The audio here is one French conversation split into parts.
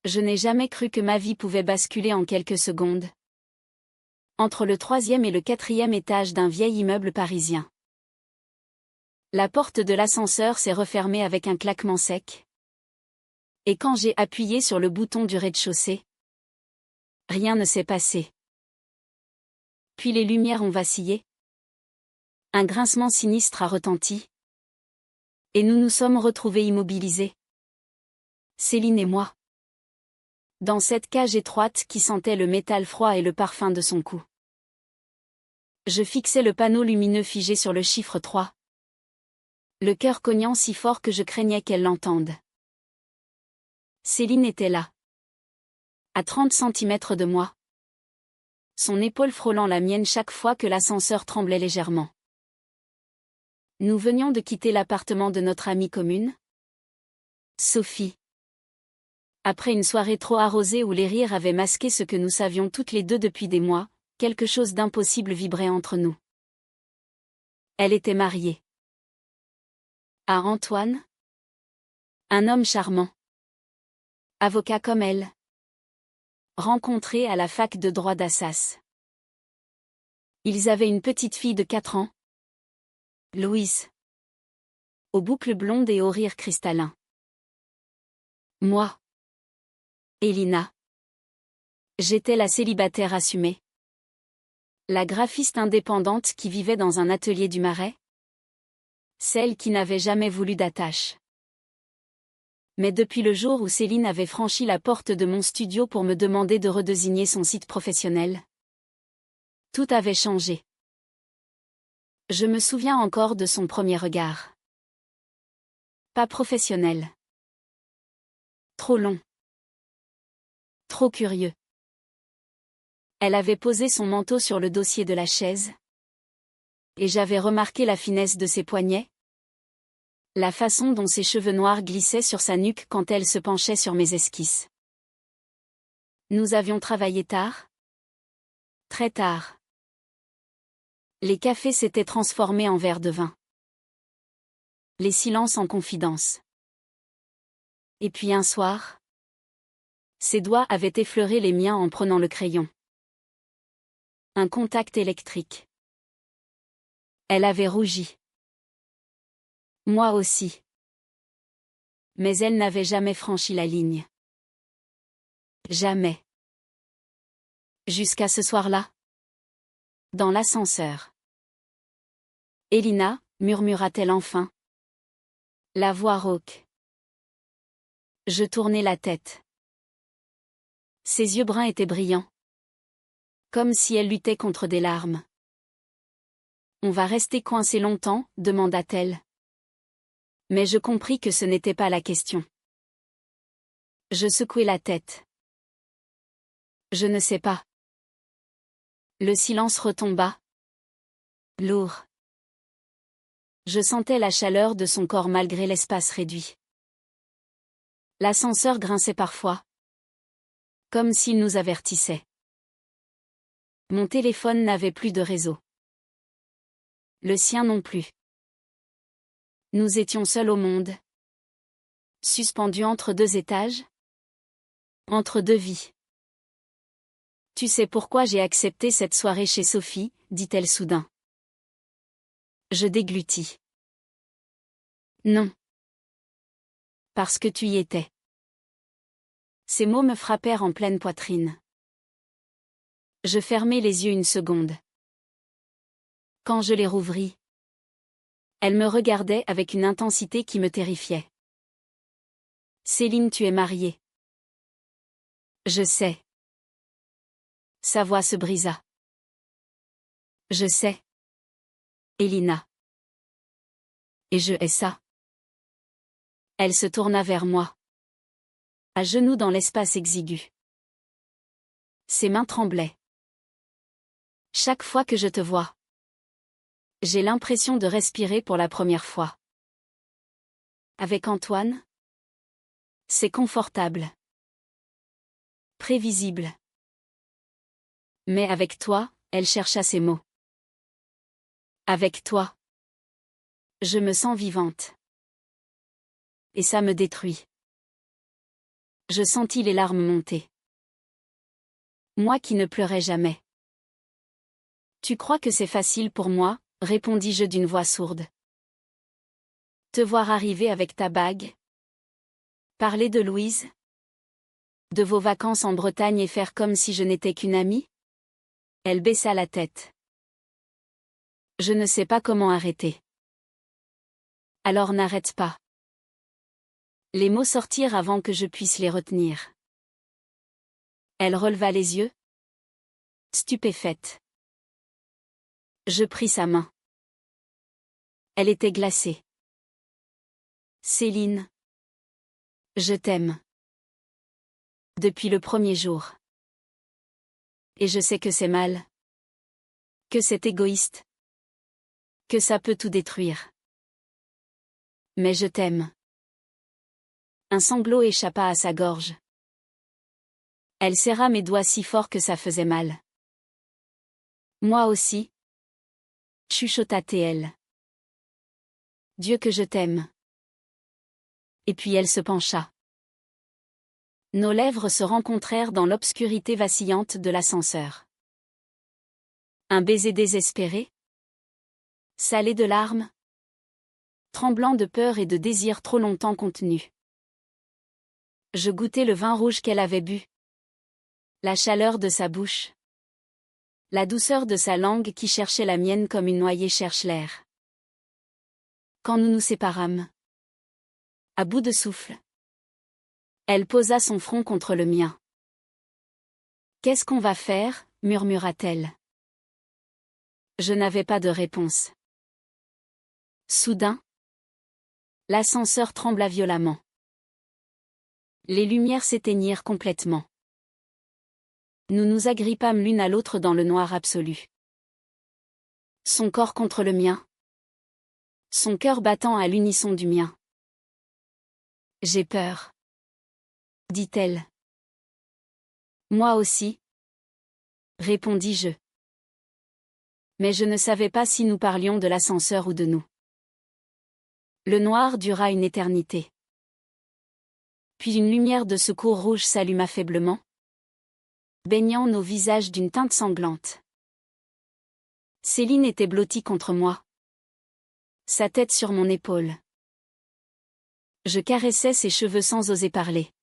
Je n'ai jamais cru que ma vie pouvait basculer en quelques secondes. Entre le 3e et le 4e étage d'un vieil immeuble parisien. La porte de l'ascenseur s'est refermée avec un claquement sec. Et quand j'ai appuyé sur le bouton du rez-de-chaussée, rien ne s'est passé. Puis les lumières ont vacillé. Un grincement sinistre a retenti. Et nous nous sommes retrouvés immobilisés. Céline et moi. Dans cette cage étroite qui sentait le métal froid et le parfum de son cou. Je fixais le panneau lumineux figé sur le chiffre 3. Le cœur cognant si fort que je craignais qu'elle l'entende. Céline était là. À 30 centimètres de moi. Son épaule frôlant la mienne chaque fois que l'ascenseur tremblait légèrement. Nous venions de quitter l'appartement de notre amie commune. Sophie. Après une soirée trop arrosée où les rires avaient masqué ce que nous savions toutes les deux depuis des mois, quelque chose d'impossible vibrait entre nous. Elle était mariée. À Antoine. Un homme charmant. Avocat comme elle. Rencontré à la fac de droit d'Assas. Ils avaient une petite fille de 4 ans. Louise. Aux boucles blondes et au rire cristallin. Moi. Elina. J'étais la célibataire assumée. La graphiste indépendante qui vivait dans un atelier du Marais. Celle qui n'avait jamais voulu d'attache. Mais depuis le jour où Céline avait franchi la porte de mon studio pour me demander de redésigner son site professionnel, tout avait changé. Je me souviens encore de son premier regard. Pas professionnel. Trop long. Trop curieux. Elle avait posé son manteau sur le dossier de la chaise. Et j'avais remarqué la finesse de ses poignets. La façon dont ses cheveux noirs glissaient sur sa nuque quand elle se penchait sur mes esquisses. Nous avions travaillé tard. Très tard. Les cafés s'étaient transformés en verres de vin. Les silences en confidences. Et puis un soir, ses doigts avaient effleuré les miens en prenant le crayon. Un contact électrique. Elle avait rougi. Moi aussi. Mais elle n'avait jamais franchi la ligne. Jamais. Jusqu'à ce soir-là. Dans l'ascenseur. Elina, murmura-t-elle enfin. La voix rauque. Je tournai la tête. Ses yeux bruns étaient brillants. Comme si elle luttait contre des larmes. On va rester coincé longtemps, demanda-t-elle. Mais je compris que ce n'était pas la question. Je secouai la tête. Je ne sais pas. Le silence retomba. Lourd. Je sentais la chaleur de son corps malgré l'espace réduit. L'ascenseur grinçait parfois. Comme s'il nous avertissait. Mon téléphone n'avait plus de réseau. Le sien non plus. Nous étions seuls au monde. Suspendus entre 2 étages. Entre 2 vies. Tu sais pourquoi j'ai accepté cette soirée chez Sophie, dit-elle soudain. Je déglutis. Non. Parce que tu y étais. Ces mots me frappèrent en pleine poitrine. Je fermai les yeux une seconde. Quand je les rouvris, elle me regardait avec une intensité qui me terrifiait. Céline, tu es mariée. Je sais. Sa voix se brisa. Je sais. Elina. Et je hais ça. Elle se tourna vers moi. À genoux dans l'espace exigu. Ses mains tremblaient. Chaque fois que je te vois, j'ai l'impression de respirer pour la première fois. Avec Antoine, c'est confortable. Prévisible. Mais avec toi, elle chercha ses mots. Avec toi, je me sens vivante. Et ça me détruit. Je sentis les larmes monter. Moi qui ne pleurais jamais. Tu crois que c'est facile pour moi, répondis-je d'une voix sourde. Te voir arriver avec ta bague. Parler de Louise. De vos vacances en Bretagne et faire comme si je n'étais qu'une amie? Elle baissa la tête. Je ne sais pas comment arrêter. Alors n'arrête pas. Les mots sortirent avant que je puisse les retenir. Elle releva les yeux. Stupéfaite. Je pris sa main. Elle était glacée. Céline. Je t'aime. Depuis le premier jour. Et je sais que c'est mal. Que c'est égoïste. Que ça peut tout détruire. Mais je t'aime. Un sanglot échappa à sa gorge. Elle serra mes doigts si fort que ça faisait mal. Moi aussi. Chuchota-t-elle. Dieu que je t'aime. Et puis elle se pencha. Nos lèvres se rencontrèrent dans l'obscurité vacillante de l'ascenseur. Un baiser désespéré? Salé de larmes? Tremblant de peur et de désir trop longtemps contenus. Je goûtais le vin rouge qu'elle avait bu. La chaleur de sa bouche. La douceur de sa langue qui cherchait la mienne comme une noyée cherche l'air. Quand nous nous séparâmes. À bout de souffle. Elle posa son front contre le mien. Qu'est-ce qu'on va faire, murmura-t-elle. Je n'avais pas de réponse. Soudain, l'ascenseur trembla violemment. Les lumières s'éteignirent complètement. Nous nous agrippâmes l'une à l'autre dans le noir absolu. Son corps contre le mien. Son cœur battant à l'unisson du mien. J'ai peur. Dit-elle. Moi aussi. Répondis-je. Mais je ne savais pas si nous parlions de l'ascenseur ou de nous. Le noir dura une éternité. Puis une lumière de secours rouge s'alluma faiblement, baignant nos visages d'une teinte sanglante. Céline était blottie contre moi. Sa tête sur mon épaule. Je caressais ses cheveux sans oser parler.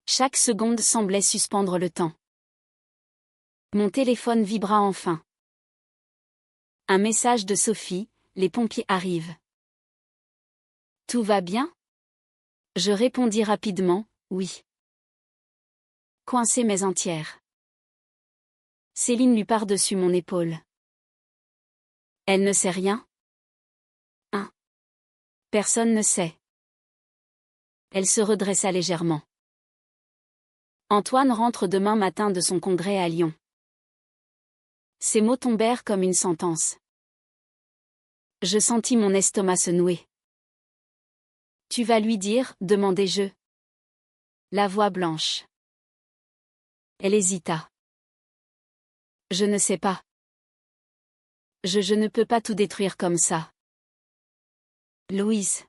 Chaque seconde semblait suspendre le temps. Mon téléphone vibra enfin. Un message de Sophie, les pompiers arrivent. Tout va bien? Je répondis rapidement, oui. Coincée mais entière. Céline lui par-dessus mon épaule. Elle ne sait rien? Personne ne sait. Elle se redressa légèrement. Antoine rentre demain matin de son congrès à Lyon. Ces mots tombèrent comme une sentence. Je sentis mon estomac se nouer. Tu vas lui dire, demandai-je. La voix blanche. Elle hésita. Je ne sais pas. Je ne peux pas tout détruire comme ça. Louise.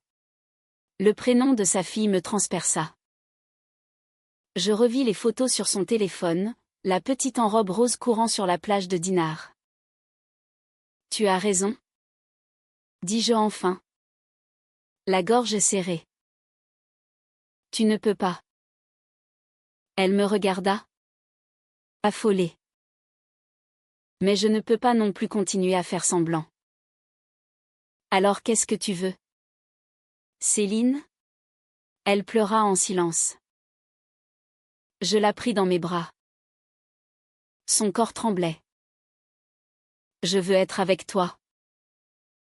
Le prénom de sa fille me transperça. Je revis les photos sur son téléphone, la petite en robe rose courant sur la plage de Dinard. Tu as raison. Dis-je enfin. La gorge serrée. Tu ne peux pas. Elle me regarda. Affolée. Mais je ne peux pas non plus continuer à faire semblant. Alors qu'est-ce que tu veux? Céline? Elle pleura en silence. Je la pris dans mes bras. Son corps tremblait. Je veux être avec toi.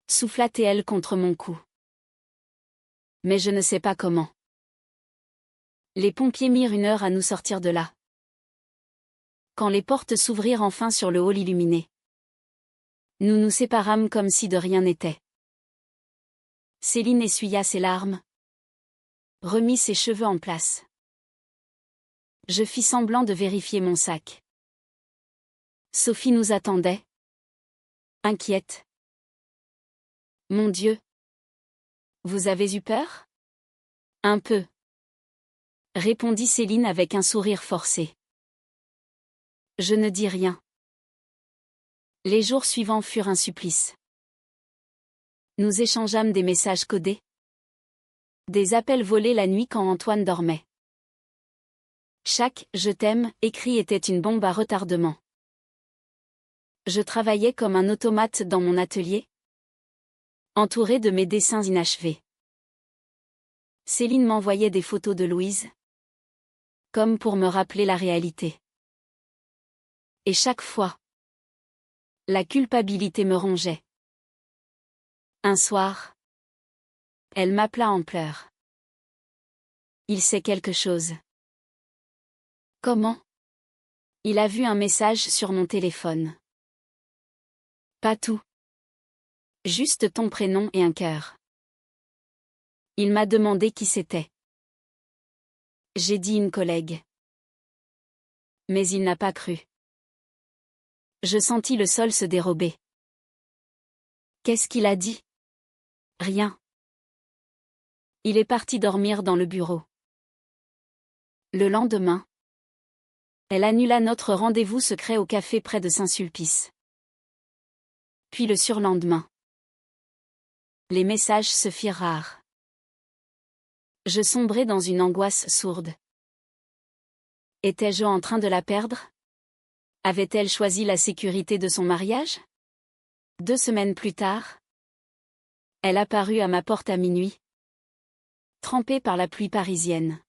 Souffla-t-elle contre mon cou. Mais je ne sais pas comment. Les pompiers mirent 1 heure à nous sortir de là. Quand les portes s'ouvrirent enfin sur le hall illuminé. Nous nous séparâmes comme si de rien n'était. Céline essuya ses larmes. Remit ses cheveux en place. Je fis semblant de vérifier mon sac. Sophie nous attendait. Inquiète. Mon Dieu. Vous avez eu peur? Un peu. répondit Céline avec un sourire forcé. Je ne dis rien. Les jours suivants furent un supplice. Nous échangeâmes des messages codés. Des appels volés la nuit quand Antoine dormait. Chaque « je t'aime » écrit était une bombe à retardement. Je travaillais comme un automate dans mon atelier, entouré de mes dessins inachevés. Céline m'envoyait des photos de Louise, comme pour me rappeler la réalité. Et chaque fois, la culpabilité me rongeait. Un soir, elle m'appela en pleurs. Il sait quelque chose. Comment? Il a vu un message sur mon téléphone. Pas tout. Juste ton prénom et un cœur. Il m'a demandé qui c'était. J'ai dit une collègue. Mais il n'a pas cru. Je sentis le sol se dérober. Qu'est-ce qu'il a dit? Rien. Il est parti dormir dans le bureau. Le lendemain, elle annula notre rendez-vous secret au café près de Saint-Sulpice. Puis le surlendemain, les messages se firent rares. Je sombrai dans une angoisse sourde. Étais-je en train de la perdre? Avait-elle choisi la sécurité de son mariage? 2 semaines plus tard, elle apparut à ma porte à minuit, trempée par la pluie parisienne.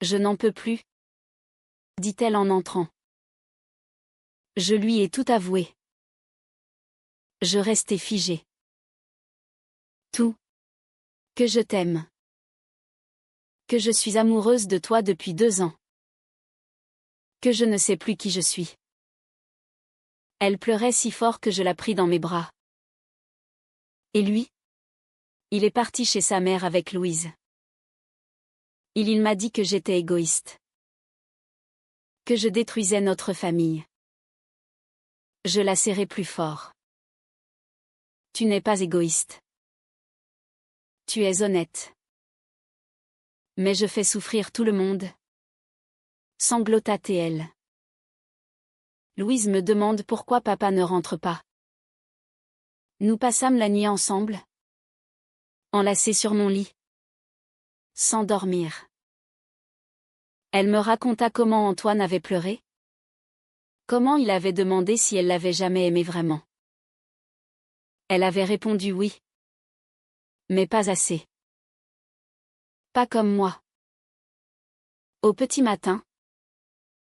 Je n'en peux plus, dit-elle en entrant. Je lui ai tout avoué. Je restai figée. Tout. Que je t'aime. Que je suis amoureuse de toi depuis 2 ans. Que je ne sais plus qui je suis. Elle pleurait si fort que je la pris dans mes bras. Et lui? Il est parti chez sa mère avec Louise. Il m'a dit que j'étais égoïste. Que je détruisais notre famille. Je la serrai plus fort. Tu n'es pas égoïste. Tu es honnête. Mais je fais souffrir tout le monde. Sanglota-t-elle. Louise me demande pourquoi papa ne rentre pas. Nous passâmes la nuit ensemble. Enlacés sur mon lit. Sans dormir. Elle me raconta comment Antoine avait pleuré. Comment il avait demandé si elle l'avait jamais aimé vraiment. Elle avait répondu oui. Mais pas assez. Pas comme moi. Au petit matin,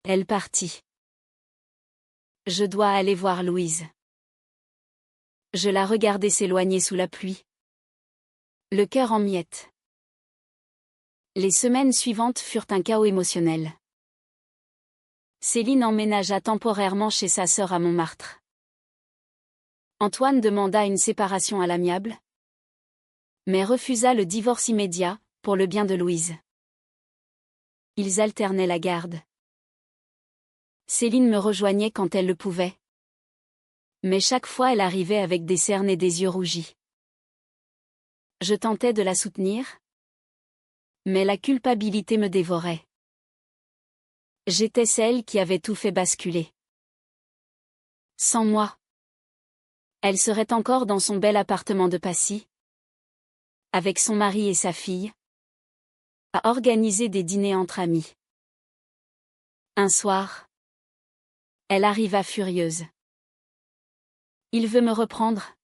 elle partit. Je dois aller voir Louise. Je la regardais s'éloigner sous la pluie. Le cœur en miettes. Les semaines suivantes furent un chaos émotionnel. Céline emménagea temporairement chez sa sœur à Montmartre. Antoine demanda une séparation à l'amiable, mais refusa le divorce immédiat, pour le bien de Louise. Ils alternaient la garde. Céline me rejoignait quand elle le pouvait. Mais chaque fois elle arrivait avec des cernes et des yeux rougis. Je tentais de la soutenir, mais la culpabilité me dévorait. J'étais celle qui avait tout fait basculer. Sans moi, elle serait encore dans son bel appartement de Passy, avec son mari et sa fille, à organiser des dîners entre amis. Un soir, elle arriva furieuse. Il veut me reprendre.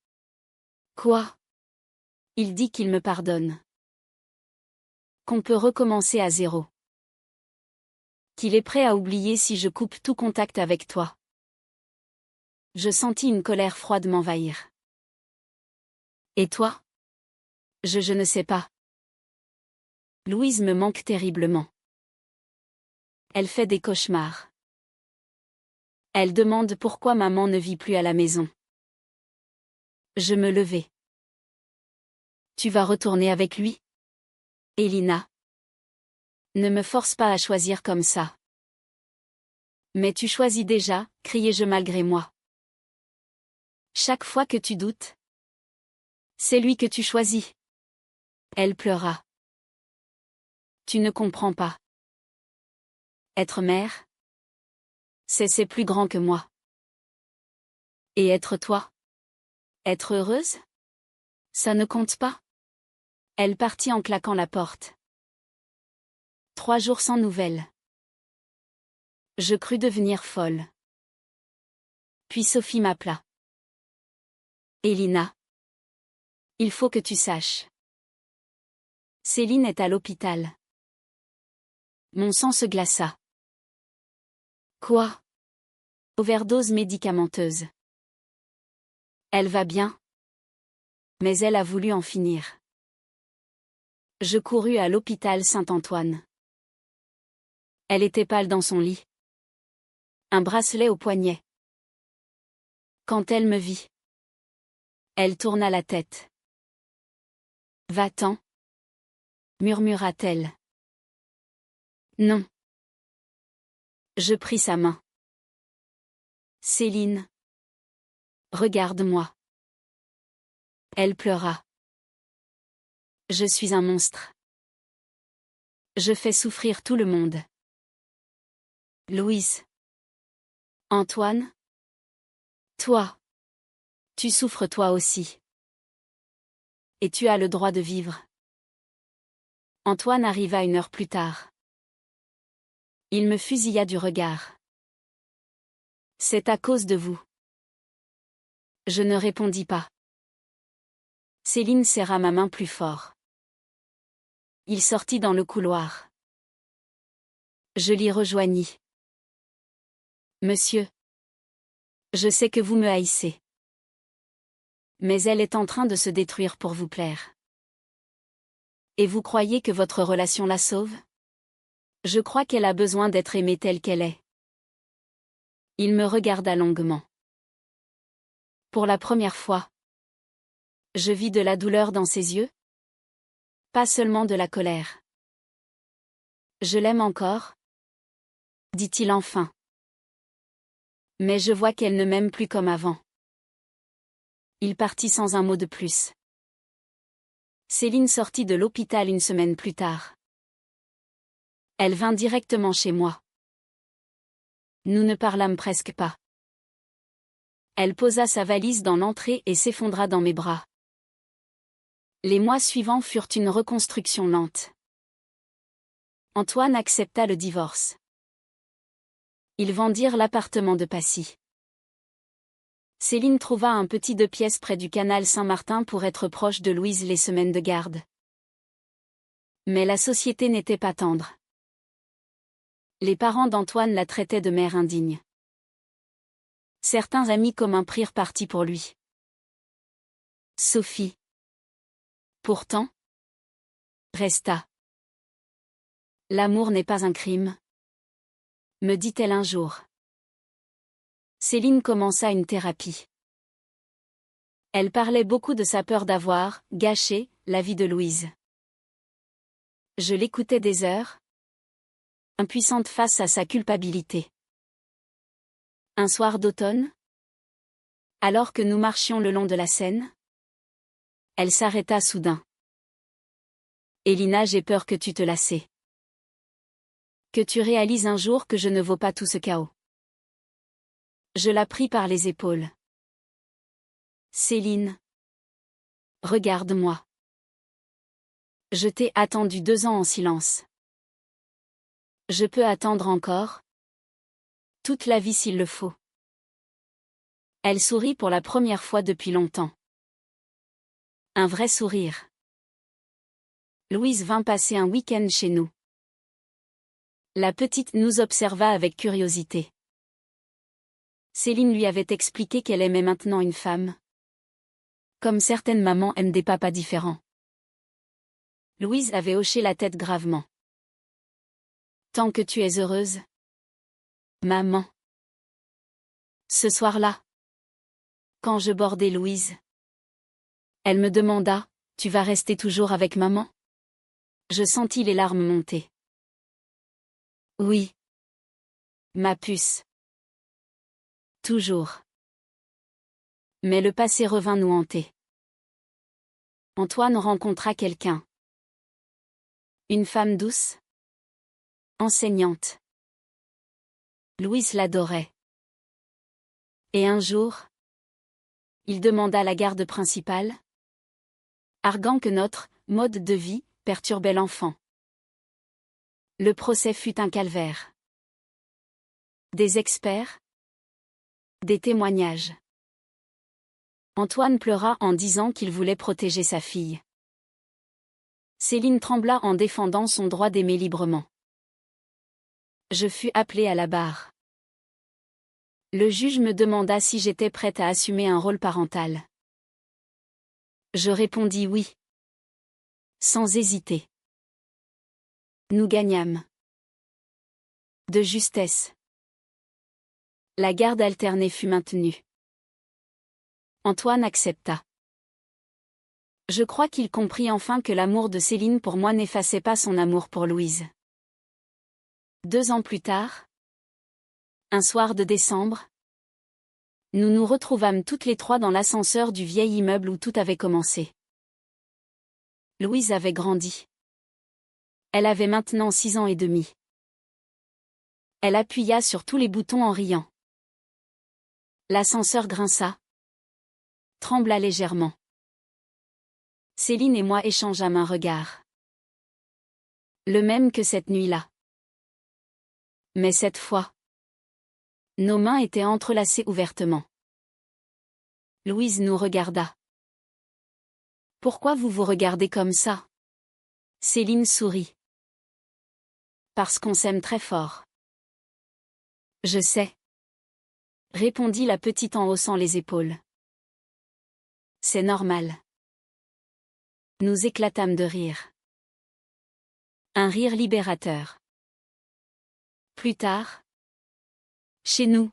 Quoi? Il dit qu'il me pardonne. Qu'on peut recommencer à zéro. Qu'il est prêt à oublier si je coupe tout contact avec toi. Je sentis une colère froide m'envahir. Et toi? Je ne sais pas. Louise me manque terriblement. Elle fait des cauchemars. Elle demande pourquoi maman ne vit plus à la maison. Je me levai. Tu vas retourner avec lui? Elina. Ne me force pas à choisir comme ça. Mais tu choisis déjà, criai-je malgré moi. Chaque fois que tu doutes, c'est lui que tu choisis. Elle pleura. Tu ne comprends pas. Être mère, c'est plus grand que moi. Et être toi? Être heureuse? Ça ne compte pas. Elle partit en claquant la porte. 3 jours sans nouvelles. Je crus devenir folle. Puis Sophie m'appela. Elina. Il faut que tu saches. Céline est à l'hôpital. Mon sang se glaça. Quoi? Overdose médicamenteuse. Elle va bien. Mais elle a voulu en finir. Je courus à l'hôpital Saint-Antoine. Elle était pâle dans son lit. Un bracelet au poignet. Quand elle me vit, elle tourna la tête. Va-t'en, murmura-t-elle. Non. Je pris sa main. Céline. Regarde-moi. Elle pleura. Je suis un monstre. Je fais souffrir tout le monde. Louise. Antoine. Toi. Tu souffres toi aussi. Et tu as le droit de vivre. Antoine arriva 1 heure plus tard. Il me fusilla du regard. C'est à cause de vous. Je ne répondis pas. Céline serra ma main plus fort. Il sortit dans le couloir. Je l'y rejoignis. Monsieur. Je sais que vous me haïssez. Mais elle est en train de se détruire pour vous plaire. Et vous croyez que votre relation la sauve? Je crois qu'elle a besoin d'être aimée telle qu'elle est. Il me regarda longuement. Pour la première fois, je vis de la douleur dans ses yeux. Pas seulement de la colère. Je l'aime encore, dit-il enfin. Mais je vois qu'elle ne m'aime plus comme avant. Il partit sans un mot de plus. Céline sortit de l'hôpital 1 semaine plus tard. Elle vint directement chez moi. Nous ne parlâmes presque pas. Elle posa sa valise dans l'entrée et s'effondra dans mes bras. Les mois suivants furent une reconstruction lente. Antoine accepta le divorce. Ils vendirent l'appartement de Passy. Céline trouva un petit 2 pièces près du canal Saint-Martin pour être proche de Louise les semaines de garde. Mais la société n'était pas tendre. Les parents d'Antoine la traitaient de mère indigne. Certains amis communs prirent parti pour lui. Sophie. Pourtant, resta. L'amour n'est pas un crime, me dit-elle un jour. Céline commença une thérapie. Elle parlait beaucoup de sa peur d'avoir gâché la vie de Louise. Je l'écoutais des heures, impuissante face à sa culpabilité. Un soir d'automne, alors que nous marchions le long de la Seine, elle s'arrêta soudain. Elina, j'ai peur que tu te lasses. Que tu réalises un jour que je ne vaux pas tout ce chaos. Je la pris par les épaules. Céline. Regarde-moi. Je t'ai attendu 2 ans en silence. Je peux attendre encore. Toute la vie s'il le faut. Elle sourit pour la première fois depuis longtemps. Un vrai sourire. Louise vint passer un week-end chez nous. La petite nous observa avec curiosité. Céline lui avait expliqué qu'elle aimait maintenant une femme. Comme certaines mamans aiment des papas différents. Louise avait hoché la tête gravement. Tant que tu es heureuse. Maman. Ce soir-là, quand je bordais Louise, elle me demanda, tu vas rester toujours avec maman? Je sentis les larmes monter. Oui. Ma puce. Toujours. Mais le passé revint nous hanter. Antoine rencontra quelqu'un. Une femme douce. Enseignante. Louise l'adorait. Et un jour, il demanda la garde principale, arguant que notre mode de vie perturbait l'enfant. Le procès fut un calvaire. Des experts. Des témoignages. Antoine pleura en disant qu'il voulait protéger sa fille. Céline trembla en défendant son droit d'aimer librement. Je fus appelée à la barre. Le juge me demanda si j'étais prête à assumer un rôle parental. Je répondis oui. Sans hésiter. Nous gagnâmes. De justesse. La garde alternée fut maintenue. Antoine accepta. Je crois qu'il comprit enfin que l'amour de Céline pour moi n'effaçait pas son amour pour Louise. 2 ans plus tard, un soir de décembre, nous nous retrouvâmes toutes les 3 dans l'ascenseur du vieil immeuble où tout avait commencé. Louise avait grandi. Elle avait maintenant 6 ans et demi. Elle appuya sur tous les boutons en riant. L'ascenseur grinça, trembla légèrement. Céline et moi échangeâmes un regard. Le même que cette nuit-là. Mais cette fois, nos mains étaient entrelacées ouvertement. Louise nous regarda. Pourquoi vous vous regardez comme ça? Céline sourit. Parce qu'on s'aime très fort. Je sais. Répondit la petite en haussant les épaules. C'est normal. Nous éclatâmes de rire. Un rire libérateur. Plus tard, chez nous,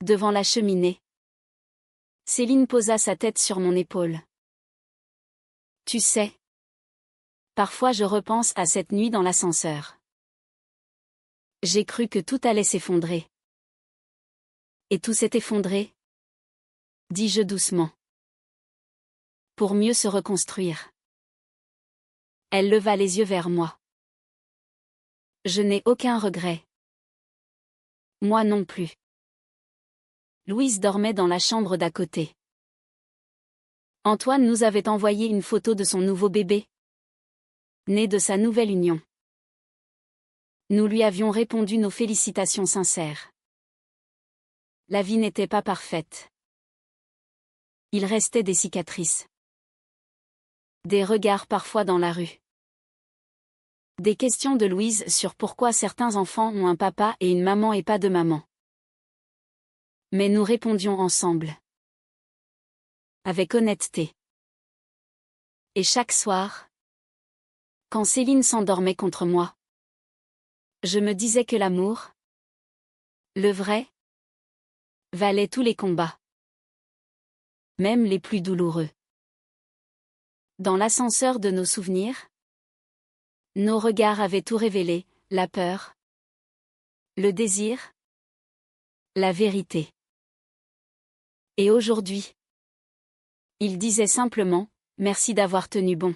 devant la cheminée, Céline posa sa tête sur mon épaule. Tu sais, parfois je repense à cette nuit dans l'ascenseur. J'ai cru que tout allait s'effondrer. Et tout s'est effondré, dis-je doucement. Pour mieux se reconstruire. Elle leva les yeux vers moi. Je n'ai aucun regret. Moi non plus. Louise dormait dans la chambre d'à côté. Antoine nous avait envoyé une photo de son nouveau bébé, né de sa nouvelle union. Nous lui avions répondu nos félicitations sincères. La vie n'était pas parfaite. Il restait des cicatrices. Des regards parfois dans la rue. Des questions de Louise sur pourquoi certains enfants ont un papa et une maman et pas de maman. Mais nous répondions ensemble. Avec honnêteté. Et chaque soir, quand Céline s'endormait contre moi, je me disais que l'amour, le vrai, valait tous les combats. Même les plus douloureux. Dans l'ascenseur de nos souvenirs, nos regards avaient tout révélé, la peur, le désir, la vérité. Et aujourd'hui, il disait simplement, merci d'avoir tenu bon.